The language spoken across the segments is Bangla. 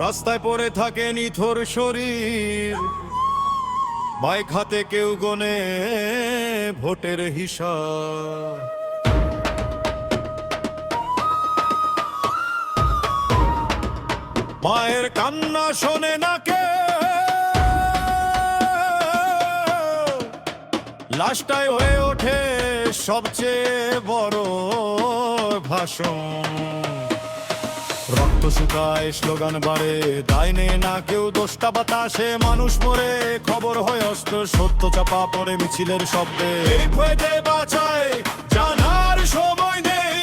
রাস্তায় পড়ে থাকে নিথর শরীর, মাইক হাতে কেউ গনে ভোটের হিসাব। মায়ের কান্না শোনে না কে, লাশটাই হয়ে ওঠে সবচেয়ে বড় ভাষণ। রক্ত শুকায়, স্লোগান বাড়ে, দায় নেই না কেউ দোষটা বাতাসে। মানুষ মরে খবর হয় অস্ত্র, সত্য চাপা পড়ে মিছিলের শব্দে। এই ভয়তে বাঁচায় জানার সময় নেই,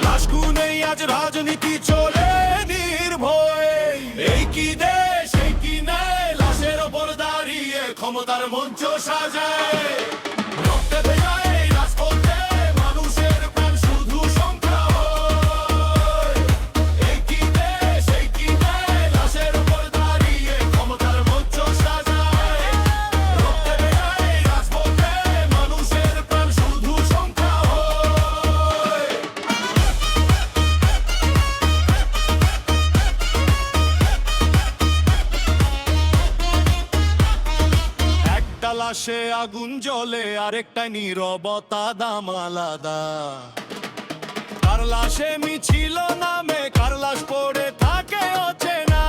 লাশ গুনেই আজ রাজনীতি চলে নির্ভয়। এই কি দেশ, এই কি ন্যায়, লাশের ওপর দাঁড়িয়ে ক্ষমতার মঞ্চ সাজায়। রক্তে ভেজায় রাজপথে মানুষের প্রাণ শুধু সংখ্যা হয়। এই কি দেশ, এই কি ন্যায়, লাশের ওপর দাঁড়িয়ে ক্ষমতার মঞ্চ সাজায়। রক্তে ভেজায় রাজপথে মানুষের প্রাণ শুধু সংখ্যা হয়। একটা লাশে আগুন জ্বলে, আরেকটা নীরবতা দাম আলাদা। কার লাশে মিছিল নামে, কার লাশ পড়ে থাকে অচেনা।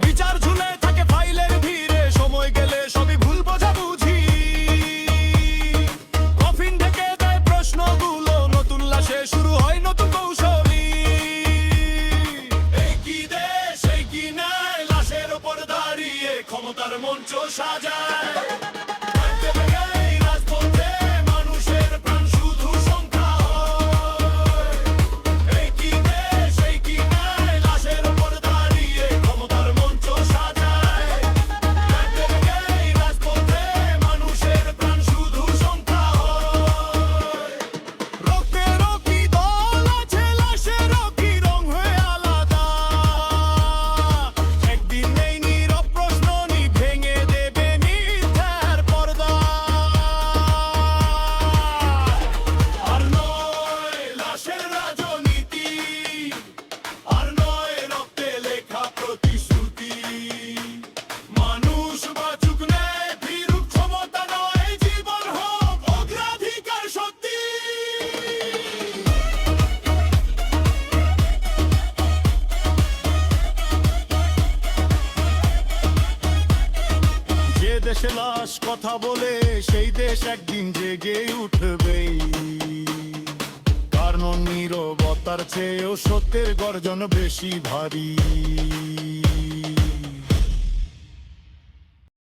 বিচার ঝুলে থাকে ফাইলের ভিড়ে, সময় গেলে সবই ভুল বোঝাবুঝি। কফিন ঢেকে দেয় প্রশ্নগুলো, নতুন লাশে শুরু হয় নতুন কৌশলী। এই কি দেশ, এই কি ন্যায়, লাশের ওপর দাঁড়িয়ে ক্ষমতার মঞ্চ সাজায়। রাজপথে মানুষের প্রাণ শুধু সংখ্যা হয়। এই কি দেশ, এই কি ন্যায়, লাশের ওপর দাঁড়িয়ে ক্ষমতার মঞ্চ সাজায়। রাজপথে মানুষের প্রাণ শুধু সংখ্যা হয়। রক্তেরও কি দল আছে, লাশেরও কি রং হয়ে আলাদা। একদিন এই নীরব প্রশ্ননি ভেঙে দেবে মিথ্যার পর্দা। আর নয় লাশের রাজনীতি, আর নয় রক্তে লেখা প্রতিশ্রুতি। মানুষ বাঁচুক, ন্যায় ফিরুক, ক্ষমতা নয় জীবন হোক অগ্রাধিকার সত্যি। যে দেশে লাশ কথা বলে, সেই দেশ একদিন জেগে উঠবেই। কারণ নীরবতার চেয়েও সত্যের গর্জন বেশি ভারী।